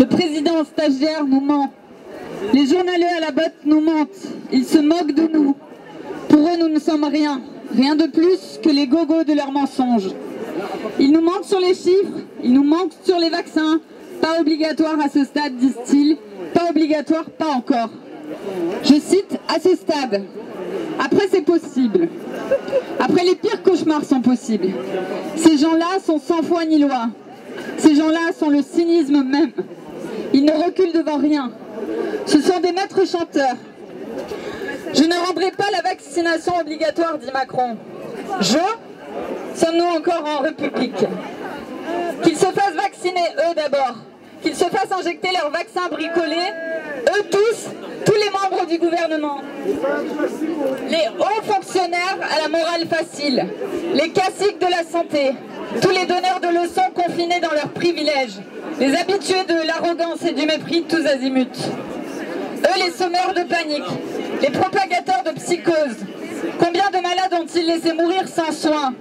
Le président stagiaire nous ment. Les journaliers à la botte nous mentent. Ils se moquent de nous. Pour eux, nous ne sommes rien. Rien de plus que les gogos de leurs mensonges. Ils nous mentent sur les chiffres. Ils nous mentent sur les vaccins. Pas obligatoire à ce stade, disent-ils. Pas obligatoire, pas encore. Je cite, à ce stade. Après, c'est possible. Après, les pires cauchemars sont possibles. Ces gens-là sont sans foi ni loi. Ces gens-là sont le cynisme même. Ils ne reculent devant rien. Ce sont des maîtres chanteurs. Je ne rendrai pas la vaccination obligatoire, dit Macron. Sommes-nous encore en République? Qu'ils se fassent vacciner, eux d'abord. Qu'ils se fassent injecter leurs vaccins bricolés, eux tous les membres du gouvernement. Les hauts fonctionnaires à la morale facile, les caciques de la santé, tous les donneurs de leçons confinés dans leurs privilèges, les habitués de l'arrogance et du mépris tous azimuts. Eux les semeurs de panique, les propagateurs de psychose. Combien de malades ont-ils laissé mourir sans soins?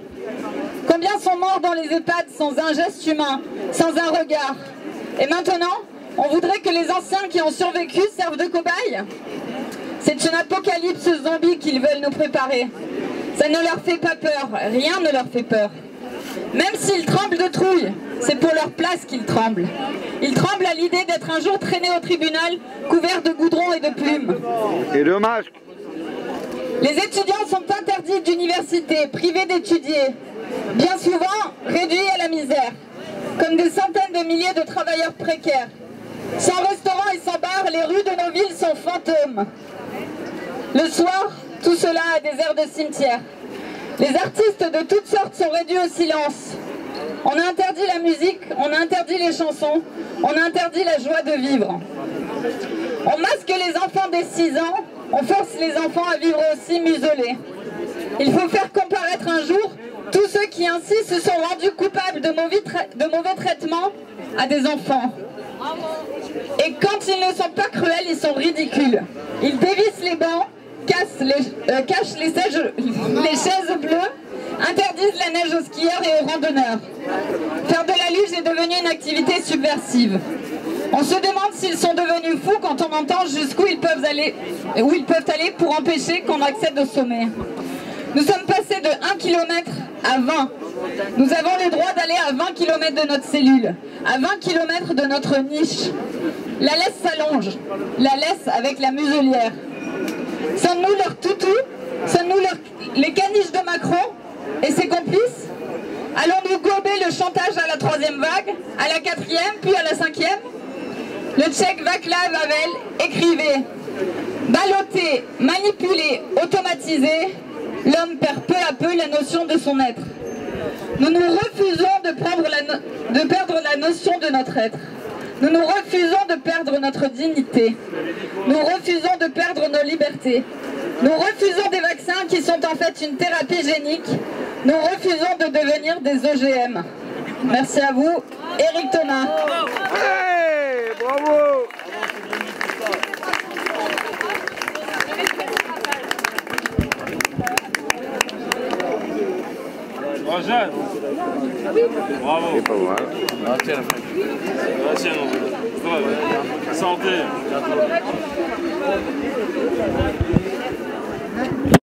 Combien sont morts dans les EHPAD sans un geste humain, sans un regard? Et maintenant, on voudrait que les anciens qui ont survécu servent de cobayes? C'est une apocalypse zombie qu'ils veulent nous préparer. Ça ne leur fait pas peur, rien ne leur fait peur. Même s'ils tremblent de trouille, c'est pour leur place qu'ils tremblent. Ils tremblent à l'idée d'être un jour traînés au tribunal, couverts de goudron et de plumes. Et de masques. Les étudiants sont interdits d'université, privés d'étudier, bien souvent réduits à la misère, comme des centaines de milliers de travailleurs précaires. Sans restaurant et sans bar, les rues de nos villes sont fantômes. Le soir, tout cela a des airs de cimetière. Les artistes de toutes sortes sont réduits au silence. On a interdit la musique, on a interdit les chansons, on a interdit la joie de vivre. On masque les enfants dès 6 ans, on force les enfants à vivre aussi muselés. Il faut faire comparaître un jour tous ceux qui ainsi se sont rendus coupables de mauvais traitements à des enfants. Et quand ils ne sont pas cruels, ils sont ridicules. Ils dévissent les bancs, cachent les chaises bleues, interdisent la neige aux skieurs et aux randonneurs. Faire de la luge est devenu une activité subversive. On se demande s'ils sont devenus fous quand on entend jusqu'où ils peuvent aller pour empêcher qu'on accède au sommet. Nous sommes passés de 1 km à 20. Nous avons le droit d'aller à 20 km de notre cellule, à 20 km de notre niche. La laisse s'allonge, la laisse avec la muselière. Sommes-nous leurs toutous? Sommes-nous les caniches de Macron et ses complices? Allons-nous gober le chantage à la 3e vague, à la 4e, puis à la 5e? Le tchèque Václav Havel écrivait « Ballotté, manipulé, automatisé, l'homme perd peu à peu la notion de son être. » Nous nous refusons de perdre la notion de notre être. Nous nous refusons de perdre notre dignité. Nous refusons de perdre nos libertés. Nous refusons des vaccins qui sont en fait une thérapie génique. Nous refusons de devenir des OGM. Merci à vous, Éric Thomas. Hey, bravo. Jeanne. Bravo. C'est pas mal. La tienne, on veut. Santé.